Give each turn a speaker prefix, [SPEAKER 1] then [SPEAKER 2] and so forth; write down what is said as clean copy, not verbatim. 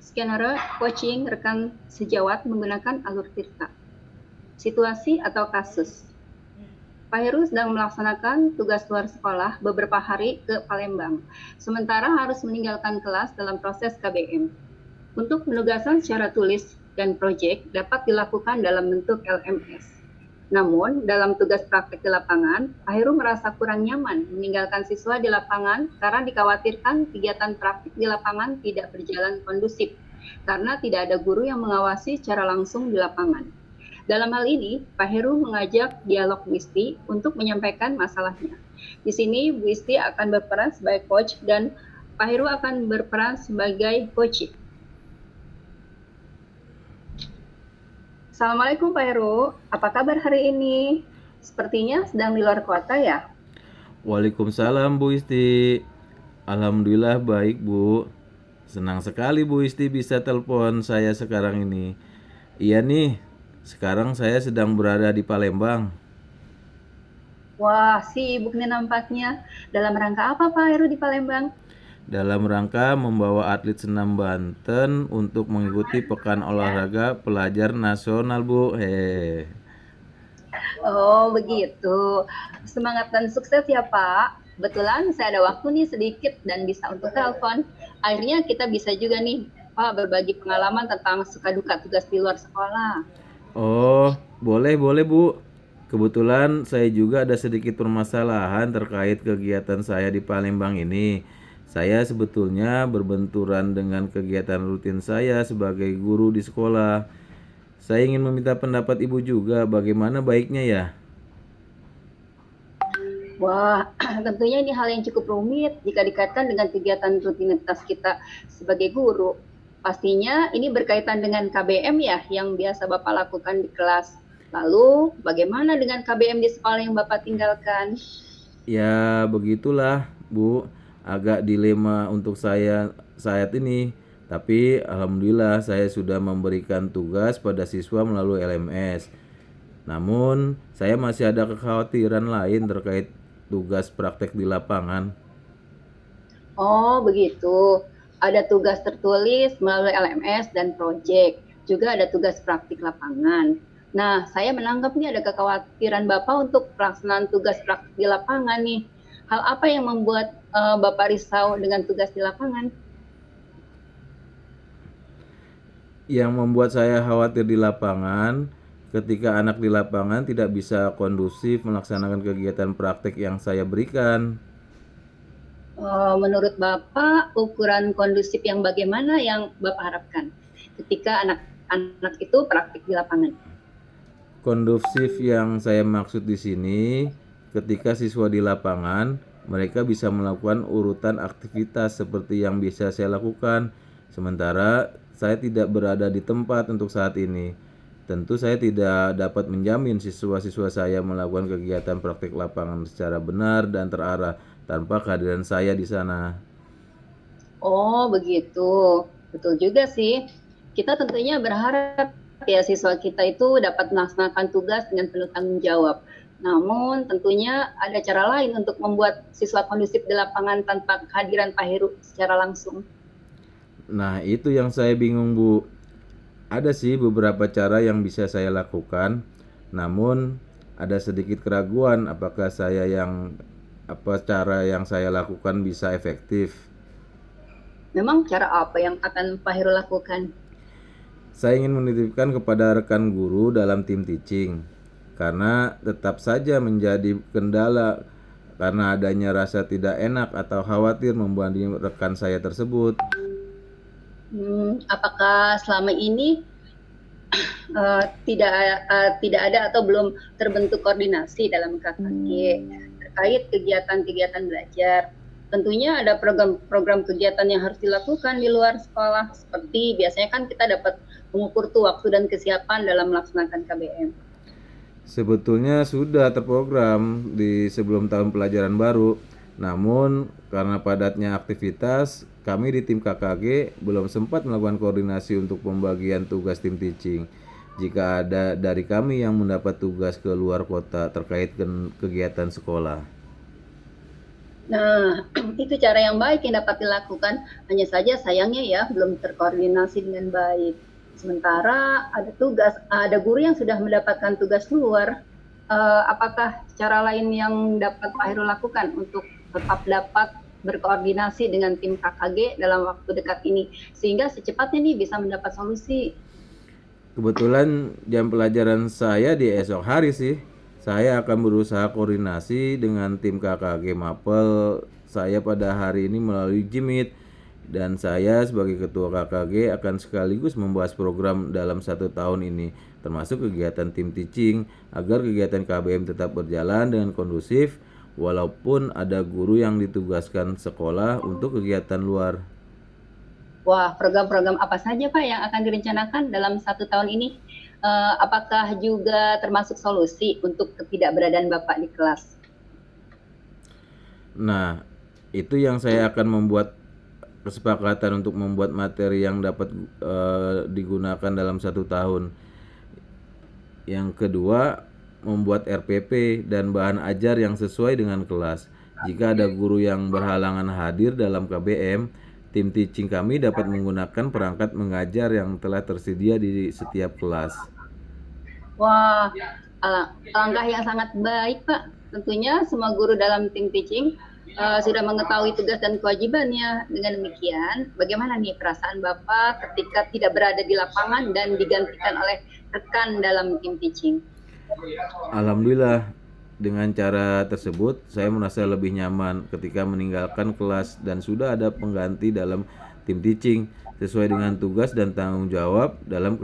[SPEAKER 1] skenario coaching rekan sejawat menggunakan alur cerita. Situasi atau kasus. Pak Heru sedang melaksanakan tugas luar sekolah beberapa hari ke Palembang, sementara harus meninggalkan kelas dalam proses KBM. Untuk penugasan secara tulis dan proyek dapat dilakukan dalam bentuk LMS. Namun, dalam tugas praktik di lapangan, Pak Heru merasa kurang nyaman meninggalkan siswa di lapangan karena dikhawatirkan kegiatan praktik di lapangan tidak berjalan kondusif karena tidak ada guru yang mengawasi secara langsung di lapangan. Dalam hal ini, Pak Heru mengajak dialog Bu Isti untuk menyampaikan masalahnya. Di sini, Bu Isti akan berperan sebagai coach dan Pak Heru akan berperan sebagai coach. Assalamualaikum Pak Heru, apa kabar hari ini? Sepertinya sedang di luar kota ya?
[SPEAKER 2] Waalaikumsalam Bu Isti. Alhamdulillah baik Bu. Senang sekali Bu Isti bisa telepon saya sekarang ini. Iya nih, sekarang saya sedang berada di Palembang.
[SPEAKER 1] Wah, sibuk nih nampaknya. Dalam rangka apa Pak Heru di Palembang?
[SPEAKER 2] Dalam rangka membawa atlet senam Banten untuk mengikuti Pekan Olahraga Pelajar Nasional Bu.
[SPEAKER 1] Oh, begitu. Semangat dan sukses ya Pak. Kebetulan saya ada waktu nih sedikit dan bisa untuk telepon. Akhirnya kita bisa juga nih Pak berbagi pengalaman tentang suka duka tugas di luar sekolah.
[SPEAKER 2] Oh, boleh boleh Bu. Kebetulan saya juga ada sedikit permasalahan terkait kegiatan saya di Palembang ini. Saya sebetulnya berbenturan dengan kegiatan rutin saya sebagai guru di sekolah. Saya ingin meminta pendapat Ibu juga, bagaimana baiknya ya?
[SPEAKER 1] Wah, tentunya ini hal yang cukup rumit jika dikaitkan dengan kegiatan rutinitas kita sebagai guru. Pastinya ini berkaitan dengan KBM ya yang biasa Bapak lakukan di kelas. Lalu, bagaimana dengan KBM di sekolah yang Bapak tinggalkan?
[SPEAKER 2] Ya, begitulah, Bu. Agak dilema untuk saya saat ini. Tapi alhamdulillah saya sudah memberikan tugas pada siswa melalui LMS. Namun, saya masih ada kekhawatiran lain terkait tugas praktek di lapangan.
[SPEAKER 1] Oh, begitu. Ada tugas tertulis melalui LMS dan proyek. Juga ada tugas praktik lapangan. Nah, saya menangkap nih ada kekhawatiran Bapak untuk pelaksanaan tugas praktik di lapangan nih. Hal apa yang membuat Bapak risau dengan tugas di lapangan?
[SPEAKER 2] Yang membuat saya khawatir di lapangan, ketika anak di lapangan tidak bisa kondusif melaksanakan kegiatan praktek yang saya berikan.
[SPEAKER 1] Menurut Bapak, ukuran kondusif yang bagaimana yang Bapak harapkan ketika anak-anak itu praktik di lapangan?
[SPEAKER 2] Kondusif yang saya maksud di sini, ketika siswa di lapangan, mereka bisa melakukan urutan aktivitas seperti yang bisa saya lakukan, sementara saya tidak berada di tempat untuk saat ini. Tentu saya tidak dapat menjamin siswa-siswa saya melakukan kegiatan praktik lapangan secara benar dan terarah tanpa kehadiran saya di sana.
[SPEAKER 1] Oh, begitu. Betul juga sih. Kita tentunya berharap ya siswa kita itu dapat melaksanakan tugas dengan penuh tanggung jawab. Namun tentunya ada cara lain untuk membuat siswa kondusif di lapangan tanpa kehadiran Pak Heru secara langsung.
[SPEAKER 2] Nah, itu yang saya bingung, Bu. Ada sih beberapa cara yang bisa saya lakukan, namun ada sedikit keraguan apakah apa cara yang saya lakukan bisa efektif.
[SPEAKER 1] Memang cara apa yang akan Pak Heru lakukan?
[SPEAKER 2] Saya ingin menitipkan kepada rekan guru dalam tim teaching, karena tetap saja menjadi kendala karena adanya rasa tidak enak atau khawatir membanding rekan saya tersebut.
[SPEAKER 1] Apakah selama ini tidak ada atau belum terbentuk koordinasi dalam KKG terkait kegiatan-kegiatan belajar? Tentunya ada program-program kegiatan yang harus dilakukan di luar sekolah, seperti biasanya kan kita dapat mengukur tuh waktu dan kesiapan dalam melaksanakan KBM.
[SPEAKER 2] Sebetulnya sudah terprogram di sebelum tahun pelajaran baru, namun karena padatnya aktivitas, kami di tim KKG belum sempat melakukan koordinasi untuk pembagian tugas tim teaching. Jika ada dari kami yang mendapat tugas ke luar kota terkait kegiatan sekolah.
[SPEAKER 1] Nah, itu cara yang baik yang dapat dilakukan. Hanya saja sayangnya ya belum terkoordinasi dengan baik. Sementara ada guru yang sudah mendapatkan tugas luar. Apakah cara lain yang dapat Pak Heru lakukan untuk tetap dapat berkoordinasi dengan tim KKG dalam waktu dekat ini sehingga secepatnya nih bisa mendapat solusi?
[SPEAKER 2] Kebetulan jam pelajaran saya di esok hari sih. Saya akan berusaha koordinasi dengan tim KKG Mapel saya pada hari ini melalui Jimit. Dan saya sebagai ketua KKG akan sekaligus membahas program dalam 1 tahun ini, termasuk kegiatan tim teaching, agar kegiatan KBM tetap berjalan dengan kondusif, walaupun ada guru yang ditugaskan sekolah untuk kegiatan luar.
[SPEAKER 1] Wah, program-program apa saja Pak yang akan direncanakan dalam 1 tahun ini? Apakah juga termasuk solusi untuk ketidakberadaan Bapak di kelas?
[SPEAKER 2] Nah, itu yang saya akan membuat kesepakatan untuk membuat materi yang dapat digunakan dalam 1 tahun. Yang kedua, membuat RPP dan bahan ajar yang sesuai dengan kelas. Jika ada guru yang berhalangan hadir dalam KBM, tim teaching kami dapat menggunakan perangkat mengajar yang telah tersedia di setiap kelas.
[SPEAKER 1] Wah, langkah yang sangat baik Pak. Tentunya semua guru dalam tim teaching sudah mengetahui tugas dan kewajibannya. Dengan demikian, bagaimana nih perasaan Bapak ketika tidak berada di lapangan dan digantikan oleh rekan dalam tim teaching?
[SPEAKER 2] Alhamdulillah, dengan cara tersebut saya merasa lebih nyaman ketika meninggalkan kelas dan sudah ada pengganti dalam tim teaching sesuai dengan tugas dan tanggung jawab dalam